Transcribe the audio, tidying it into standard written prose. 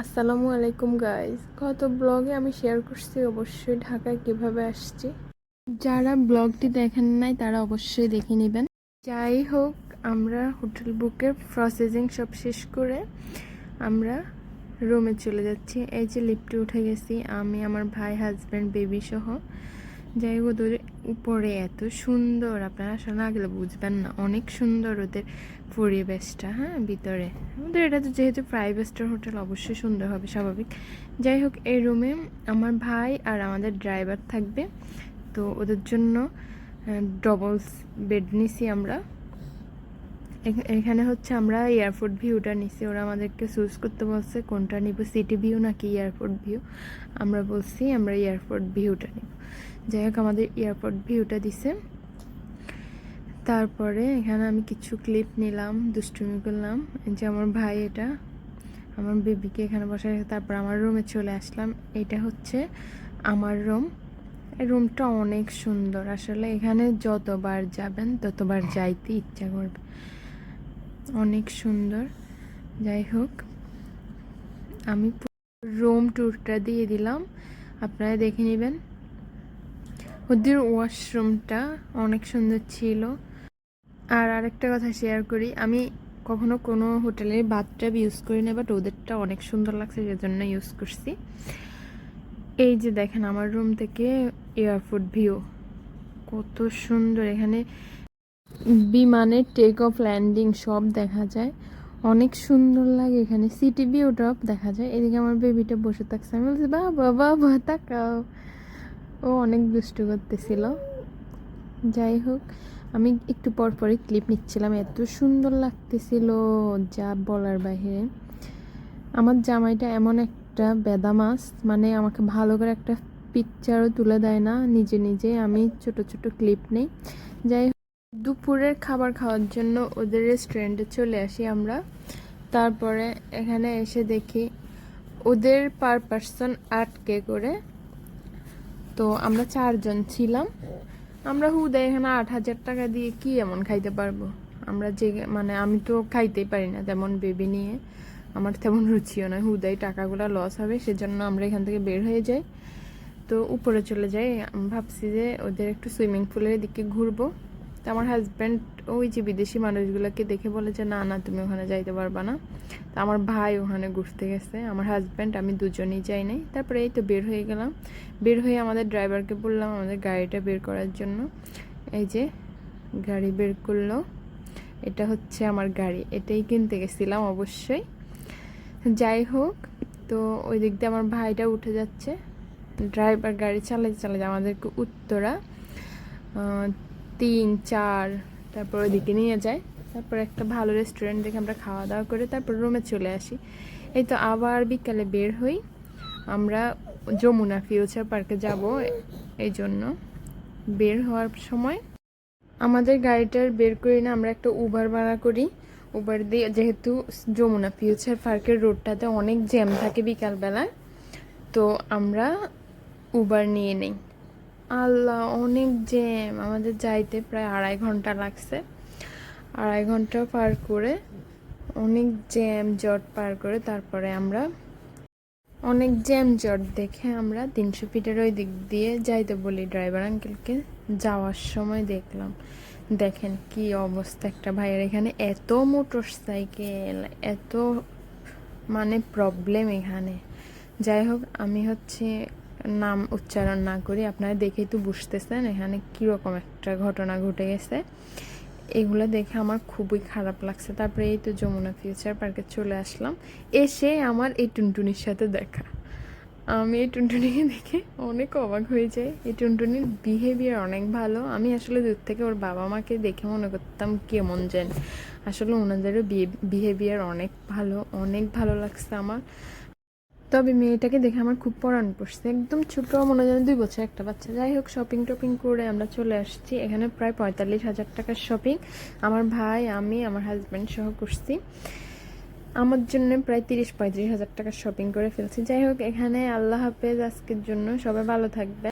আসসালামু আলাইকুম গাইস। গত ব্লগে আমি শেয়ার করছি অবশ্যই ঢাকায় কিভাবে আসছি। যারা ব্লগটি দেখেন নাই তারা অবশ্যই দেখে নেবেন। যাই হোক, আমরা হোটেল বুকের প্রসেসিং সব শেষ করে আমরা রুমে চলে যাচ্ছি। এই যে লিফটে উঠে গেছি আমি, আমার ভাই, হাজব্যান্ড, বেবি সহ। যাই হোক, ওদের উপরে এত সুন্দর, আপনারা আসলে না গেলে বুঝবেন না, অনেক সুন্দর ওদের পরিবেশটা। হ্যাঁ, ভিতরে আমাদের এটা তো যেহেতু 5 স্টার হোটেল, অবশ্যই সুন্দর হবে, স্বাভাবিক। যাই হোক, এই রুমে আমার ভাই আর আমাদের ড্রাইভার থাকবে, তো ওদের জন্য ডবলস বেড নিছি আমরা। এখানে হচ্ছে আমরা এয়ারপোর্ট ভিউটা নিছি, ওরা আমাদেরকে চুজ করতে বলছে কোনটা নিব, সিটি ভিউ নাকি এয়ারপোর্ট ভিউ। আমরা বলছি আমরা এয়ারপোর্ট ভিউটা নিব। যাই হোক, আমাদের এয়ারপোর্ট ভিউটা দিছে। তারপরে এখানে আমি কিছু ক্লিপ নিলাম, দুষ্টুমি করলাম। যে আমার ভাই, এটা আমার বেবিকে এখানে বসায়, তারপর আমার রুমে চলে আসলাম। এটা হচ্ছে আমার রুম। এই রুমটা অনেক সুন্দর, আসলে এখানে যতবার যাবেন ততবার যাইতে ইচ্ছা করবে, অনেক সুন্দর। যাই হোক, আমি রুম ট্যুরটা দিয়ে দিলাম, আপনারা দেখে নেবেন। ওদের ওয়াশরুমটা অনেক সুন্দর ছিল। আর আরেকটা কথা শেয়ার করি, আমি কখনো কোনো হোটেলের বাথটাব ইউজ করি না, বাট ওদেরটা অনেক সুন্দর লাগছে, সেজন্য ইউজ করছি। এই যে দেখেন আমার রুম থেকে এয়ারপোর্ট ভিউ কত সুন্দর। এখানে বিমানের টেক অফ ল্যান্ডিং সব দেখা যায়, অনেক সুন্দর লাগে। এখানে সিটি ভিউটাও দেখা যায়। এদিকে আমার বেবিটা বসে থাকছে, আমি বলছি বাবা বাবা তাকাও, ও অনেক দুষ্টু করতেছিল। যাই হোক, আমি একটু পর পরই ক্লিপ নিচ্ছিলাম, এত সুন্দর লাগতেছিল যা বলার বাহিরে। আমার জামাইটা এমন একটা বেদামাস, মানে আমাকে ভালো করে একটা পিকচারও তুলে দেয় না নিজে নিজে, আমি ছোট ছোট ক্লিপ নেই। যাই হোক, দুপুরের খাবার খাওয়ার জন্য ওদের রেস্টুরেন্টে চলে আসি আমরা। তারপরে এখানে এসে দেখি ওদের পার পার্সন 8K করে, তো আমরা 4 জন ছিলাম। আমরা হুদা এখানে 8,000 টাকা দিয়ে কি এমন খাইতে পারবো? আমরা যে মানে আমি তো খাইতেই পারি না তেমন, বেবি নিয়ে আমার তেমন রুচিও নয়, হুদাই টাকাগুলো লস হবে, সেজন্য আমরা এখান থেকে বের হয়ে যাই। তো উপরে চলে যাই, আমি ভাবছি যে ওদের একটু সুইমিং পুলের দিকে ঘুরবো। তো আমার হাজব্যান্ড ওই যে বিদেশি মানুষগুলোকে দেখে বলে যে না না, তুমি ওখানে যাইতে পারবা না। তো আমার ভাই ওখানে ঘুরতে গেছে, আমার হাজব্যান্ড আমি দুজনেই যাই নাই। তারপরে এই তো বের হয়ে গেলাম। বের হয়ে আমাদের ড্রাইভারকে বললাম আমাদের গাড়িটা বের করার জন্য। এই যে গাড়ি বের করলো, এটা হচ্ছে আমার গাড়ি, এটাই কিনতে গেছিলাম অবশ্যই। যাই হোক, তো ওই দিক দিয়ে আমার ভাইটা উঠে যাচ্ছে, ড্রাইভার গাড়ি চালাতে চালাতে আমাদেরকে উত্তরা 3-4 তারপর ওইদিকে নিয়ে যায়। তারপর একটা ভালো রেস্টুরেন্ট দেখে আমরা খাওয়া দাওয়া করে তারপর রুমে চলে আসি। এই তো আবার বিকালে বের হই আমরা, যমুনা ফিউচার পার্কে যাব। এই জন্য বের হওয়ার সময় আমাদের গাড়িটার বের করি না, আমরা একটা উবার ভাড়া করি। উবার দিয়ে, যেহেতু যমুনা ফিউচার পার্কের রোডটাতে অনেক জ্যাম থাকে বিকালবেলায়, তো আমরা উবার নিয়ে নেই। আল্লাহ, অনেক জ্যাম, আমাদের যাইতে প্রায় 2.5 ঘন্টা লাগছে। 2.5 ঘন্টা পার করে, অনেক জ্যাম জট পার করে তারপরে আমরা, অনেক জ্যাম জট দেখে আমরা 300 ফিটের ওই দিক দিয়ে যাইতে বলি ড্রাইভার আঙ্কেলকে। যাওয়ার সময় দেখলাম, দেখেন কি অবস্থা একটা ভাইয়ের, এখানে এত মোটর সাইকেল, এত মানে প্রবলেম এখানে। যাই হোক, আমি হচ্ছে নাম উচ্চারণ না করি, আপনারা দেখেই তো বুঝতেছেন এখানে কীরকম একটা ঘটনা ঘটে গেছে। এগুলো দেখে আমার খুবই খারাপ লাগছে। তারপরে এই তো যমুনা ফিউচার পার্কে চলে আসলাম। এসে আমার এই টুনটুনির সাথে দেখা, আমি এই টুনটুনিকে দেখে অনেক অবাক হয়ে যাই। এই টুনটুনির বিহেভিয়ার অনেক ভালো। আমি আসলে দূর থেকে ওর বাবা মাকে দেখে মনে করতাম কেমন যেন, আসলে ওনাদেরও বিহেভিয়ার অনেক ভালো, অনেক ভালো লাগছে আমার। তবে মেয়েটাকে দেখে আমার খুব পরাণ পড়ছে, একদম ছোট, মনে হয় 2 বছর একটা বাচ্চা। যাই হোক, শপিং টপিং করে আমরা চলে আসছি। এখানে প্রায় 45,000 টাকার শপিং আমার ভাই, আমি, আমার হাজব্যান্ড সহ করছি। আমার জন্য প্রায় 30-35 হাজার টাকার শপিং করে ফেলছি। যাই হোক, এখানে আল্লাহ হাফেজ আজকের জন্য, সবাই ভালো থাকবে।